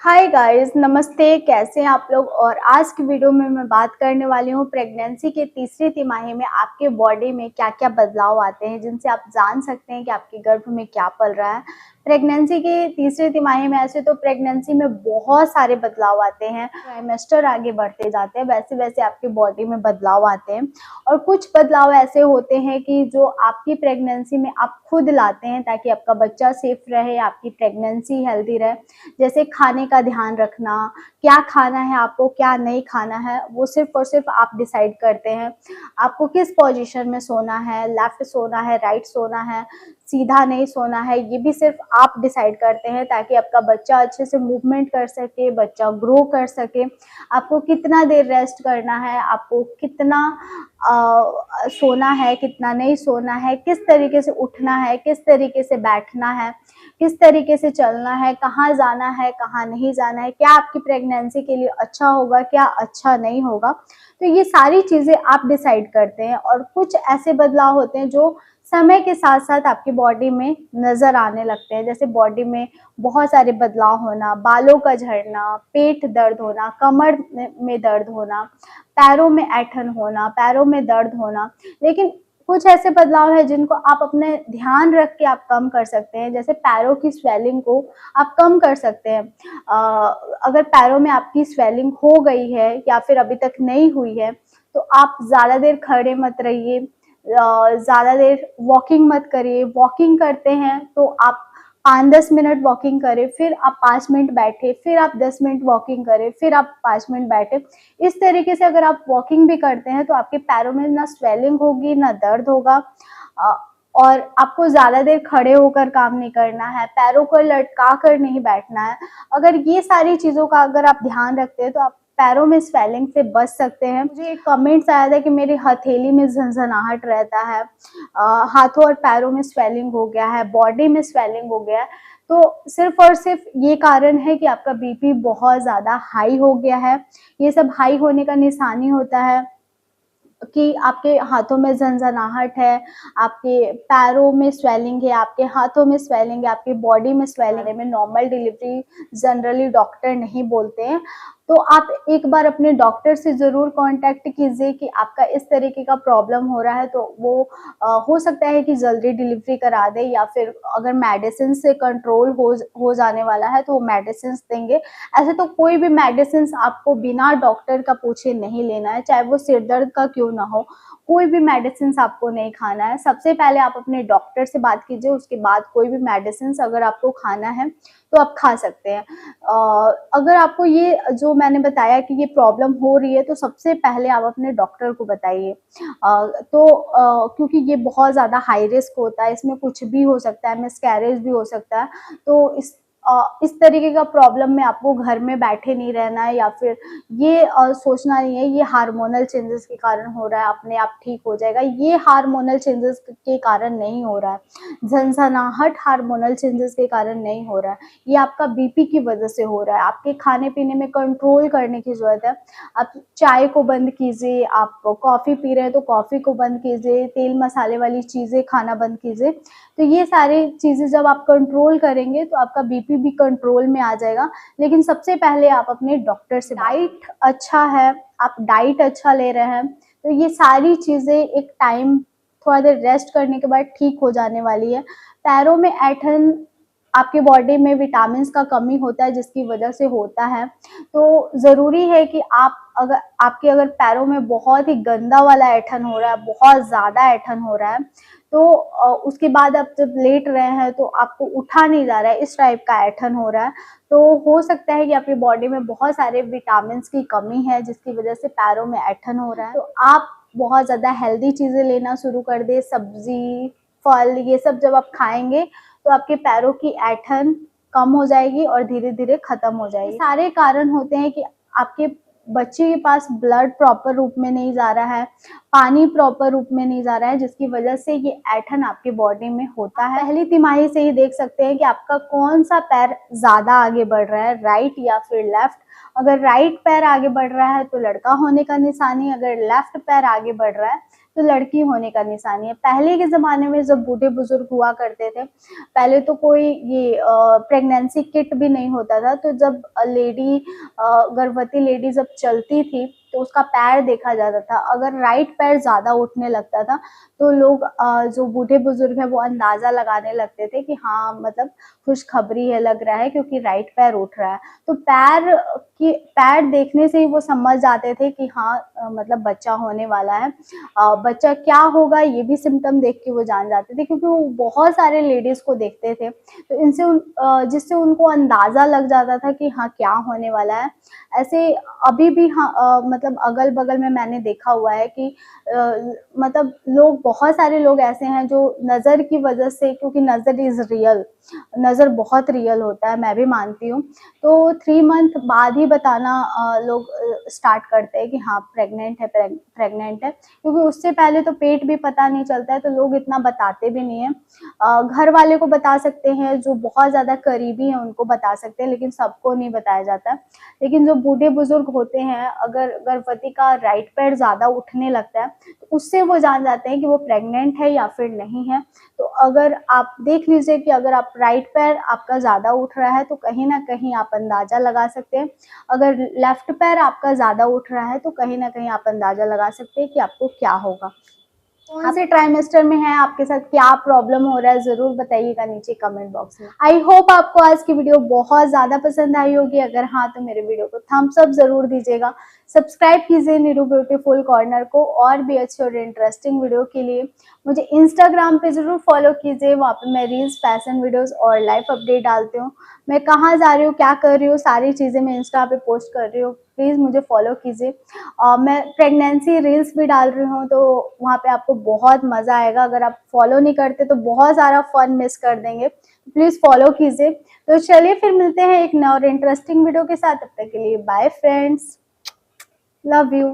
Hi guys, नमस्ते। कैसे हैं आप लोग। और आज की वीडियो में मैं बात करने वाली हूँ प्रेगनेंसी के तीसरी तिमाही में आपके बॉडी में क्या क्या बदलाव आते हैं जिनसे आप जान सकते हैं कि आपके गर्भ में क्या पल रहा है। प्रेगनेंसी की तीसरी तिमाही में ऐसे तो प्रेगनेंसी में बहुत सारे बदलाव आते हैं। ट्राइमेस्टर आगे बढ़ते जाते हैं वैसे वैसे आपकी बॉडी में बदलाव आते हैं। और कुछ बदलाव ऐसे होते हैं कि जो आपकी प्रेगनेंसी में आप खुद लाते हैं ताकि आपका बच्चा सेफ रहे, आपकी प्रेगनेंसी हेल्दी रहे। जैसे खाने का ध्यान रखना, क्या खाना है आपको, क्या नहीं खाना है, वो सिर्फ और सिर्फ आप डिसाइड करते हैं। आपको किस पोजीशन में सोना है, लेफ्ट सोना है, राइट सोना है, सीधा नहीं सोना है, ये भी सिर्फ आप डिसाइड करते हैं ताकि आपका बच्चा अच्छे से मूवमेंट कर सके, बच्चा ग्रो कर सके। आपको कितना देर रेस्ट करना है, आपको कितना सोना है, कितना नहीं सोना है, किस तरीके से उठना है, किस तरीके से बैठना है, किस तरीके से चलना है, कहाँ जाना है, कहाँ नहीं जाना है, क्या आपकी प्रेगनेंसी के लिए अच्छा होगा, क्या अच्छा नहीं होगा। तो ये सारी चीज़ें आप डिसाइड करते हैं। और कुछ ऐसे बदलाव होते हैं जो समय के साथ साथ आपकी बॉडी में नज़र आने लगते हैं। जैसे बॉडी में बहुत सारे बदलाव होना, बालों का झड़ना, पेट दर्द होना, कमर में दर्द होना, पैरों में ऐंठन होना, पैरों में दर्द होना। लेकिन कुछ ऐसे बदलाव हैं जिनको आप अपने ध्यान रख के आप कम कर सकते हैं। जैसे पैरों की स्वेलिंग को आप कम कर सकते हैं। अगर पैरों में आपकी स्वेलिंग हो गई है या फिर अभी तक नहीं हुई है तो आप ज़्यादा देर खड़े मत रहिए, ज़्यादा देर वॉकिंग मत करिए। वॉकिंग करते हैं तो आप 5-10 मिनट वॉकिंग करें, फिर आप 5 मिनट बैठे, फिर आप 10 मिनट वॉकिंग करें, फिर आप 5 मिनट बैठे। इस तरीके से अगर आप वॉकिंग भी करते हैं तो आपके पैरों में ना स्वेलिंग होगी, ना दर्द होगा। अ, और आपको ज़्यादा देर खड़े होकर काम नहीं करना है, पैरों को लटका कर नहीं बैठना है। अगर ये सारी चीज़ों का अगर आप ध्यान रखते हैं तो आप पैरों में स्वेलिंग से बच सकते हैं। मुझे एक कमेंट्स आया था कि मेरी हथेली में झनझनाहट रहता है, हाथों और पैरों में स्वेलिंग हो गया है, बॉडी में स्वेलिंग हो गया है। तो सिर्फ और सिर्फ ये कारण है कि आपका बीपी बहुत ज़्यादा हाई हो गया है। ये सब हाई होने का निशानी होता है कि आपके हाथों में झनझनाहट है, आपके पैरों में स्वेलिंग है, आपके हाथों में स्वेलिंग है, आपकी बॉडी में स्वेलिंग है। में नॉर्मल डिलीवरी जनरली डॉक्टर नहीं बोलते हैं। तो आप एक बार अपने डॉक्टर से ज़रूर कांटेक्ट कीजिए कि आपका इस तरीके का प्रॉब्लम हो रहा है। तो वो हो सकता है कि जल्दी डिलीवरी करा दे, या फिर अगर मेडिसिन से कंट्रोल हो जाने वाला है तो वो मेडिसिन देंगे। ऐसे तो कोई भी मेडिसिन आपको बिना डॉक्टर का पूछे नहीं लेना है, चाहे वो सिर दर्द का क्यों ना हो। कोई भी मेडिसिन आपको नहीं खाना है। सबसे पहले आप अपने डॉक्टर से बात कीजिए, उसके बाद कोई भी मेडिसिन अगर आपको खाना है तो आप खा सकते हैं। अगर आपको ये जो मैंने बताया कि ये प्रॉब्लम हो रही है तो सबसे पहले आप अपने डॉक्टर को बताइए। क्योंकि ये बहुत ज़्यादा हाई रिस्क होता है, इसमें कुछ भी हो सकता है, मिसकैरेज भी हो सकता है। तो इस तरीके का प्रॉब्लम में आपको घर में बैठे नहीं रहना है, या फिर ये सोचना नहीं है ये हार्मोनल चेंजेस के कारण हो रहा है, अपने आप ठीक हो जाएगा। ये हार्मोनल चेंजेस के कारण नहीं हो रहा है। झनझनाहट हार्मोनल चेंजेस के कारण नहीं हो रहा है, ये आपका बीपी की वजह से हो रहा है। आपके खाने पीने में कंट्रोल करने की ज़रूरत है। आप चाय को बंद कीजिए, आप कॉफ़ी पी रहे हैं तो कॉफ़ी को बंद कीजिए, तेल मसाले वाली चीज़ें खाना बंद कीजिए। तो ये सारी चीज़ें जब आप कंट्रोल करेंगे तो आपका बीपी भी कंट्रोल में आ जाएगा। लेकिन सबसे पहले आप अपने डॉक्टर से डाइट अच्छा है, आप डाइट अच्छा ले रहे हैं, तो ये सारी चीज़ें एक टाइम थोड़ा देर रेस्ट करने के बाद ठीक हो जाने वाली है। पैरों में ऐंठन आपकी बॉडी में विटामिन्स का कमी होता है जिसकी वजह से होता है। तो ज़रूरी है कि अगर पैरों में बहुत ही गंदा वाला ऐंठन हो रहा है, बहुत ज़्यादा ऐंठन हो रहा है, तो उसके बाद आप जब लेट रहे हैं तो आपको उठा नहीं जा रहा है, इस टाइप का ऐंठन हो रहा है, तो हो सकता है कि आपकी बॉडी में बहुत सारे विटामिन्स की कमी है जिसकी वजह से पैरों में ऐंठन हो रहा है। तो आप बहुत ज़्यादा हेल्दी चीज़ें लेना शुरू कर दें, सब्ज़ी, फल, ये सब जब आप खाएँगे तो आपके पैरों की ऐंठन कम हो जाएगी और धीरे-धीरे खत्म हो जाएगी। सारे कारण होते हैं कि आपके बच्चे के पास ब्लड प्रॉपर रूप में नहीं जा रहा है, पानी प्रॉपर रूप में नहीं जा रहा है, जिसकी वजह से ये ऐंठन आपकी बॉडी में होता है। पहली तिमाही से ही देख सकते हैं कि आपका कौन-सा पैर ज़्यादा आगे बढ़ रहा है, राइट या फिर लेफ्ट। अगर राइट पैर आगे बढ़ रहा है तो लड़का होने का निशानी, अगर लेफ्ट पैर आगे बढ़ रहा है तो लड़की होने का निशानी है। पहले के ज़माने में जब बूढ़े बुजुर्ग हुआ करते थे, पहले तो कोई ये प्रेगनेंसी किट भी नहीं होता था, तो जब गर्भवती लेडी जब चलती थी तो उसका पैर देखा जाता था। अगर राइट पैर ज़्यादा उठने लगता था तो लोग जो बूढ़े बुजुर्ग हैं वो अंदाज़ा लगाने लगते थे कि हाँ, मतलब खुशखबरी है, लग रहा है, क्योंकि राइट पैर उठ रहा है। तो पैर देखने से ही वो समझ जाते थे कि हाँ, मतलब बच्चा होने वाला है। बच्चा क्या होगा ये भी सिम्टम देख के वो जान जाते थे, क्योंकि वो बहुत सारे लेडीज़ को देखते थे, तो जिससे उनको अंदाज़ा लग जाता था कि हाँ, क्या होने वाला है। ऐसे अभी भी हाँ, मतलब अगल-बगल में मैंने देखा हुआ है कि मतलब बहुत सारे लोग ऐसे हैं जो नज़र की वजह से, क्योंकि नज़र इज़ रियल, नज़र बहुत रियल होता है, मैं भी मानती हूँ। तो 3 मंथ बाद ही बताना लोग स्टार्ट करते हैं कि हाँ, प्रेग्नेंट है, क्योंकि उससे पहले तो पेट भी पता नहीं चलता है, तो लोग इतना बताते भी नहीं हैं। घर वाले को बता सकते हैं, जो बहुत ज़्यादा करीबी हैं उनको बता सकते हैं, लेकिन सबको नहीं बताया जाता। लेकिन जो बूढ़े बुजुर्ग होते हैं, अगर गर्भवती का राइट पैर ज़्यादा उठने लगता है, तो उससे वो जान जाते हैं कि वो प्रेग्नेंट है या फिर नहीं है। तो अगर आप देख लीजिए कि अगर आप राइट पैर आपका ज़्यादा उठ रहा है तो कहीं न कहीं आप अंदाज़ा लगा सकते हैं। अगर लेफ्ट पैर आपका ज़्यादा उठ रहा है तो कहीं न कहीं आप अंदाज़ा लगा सकते हैं कि आपको क्या होगा। कौन से ट्राइमेस्टर में है, आपके साथ क्या प्रॉब्लम हो रहा है, ज़रूर बताइएगा नीचे कमेंट बॉक्स में। आई होप आपको आज की वीडियो बहुत ज़्यादा पसंद आई होगी। अगर हाँ, तो मेरे वीडियो को थम्स अप ज़रूर दीजिएगा। सब्सक्राइब कीजिए नीरू ब्यूटीफुल कॉर्नर को, और भी अच्छे और इंटरेस्टिंग वीडियो के लिए मुझे इंस्टाग्राम पे ज़रूर फॉलो कीजिए। वहाँ पे मैं रील्स, फैशन वीडियोज़ और लाइफ अपडेट डालती हूँ। मैं कहाँ जा रही हूँ, क्या कर रही हूँ, सारी चीज़ें मैं इंस्टा पे पोस्ट कर रही हूँ। प्लीज़ मुझे फॉलो कीजिए। मैं प्रेगनेंसी रील्स भी डाल रही हूँ, तो वहाँ पे आपको बहुत मज़ा आएगा। अगर आप फॉलो नहीं करते तो बहुत सारा फन मिस कर देंगे। प्लीज़ फॉलो कीजिए। तो चलिए फिर मिलते हैं एक नए और इंटरेस्टिंग वीडियो के साथ। तब तक के लिए बाय फ्रेंड्स, लव यू।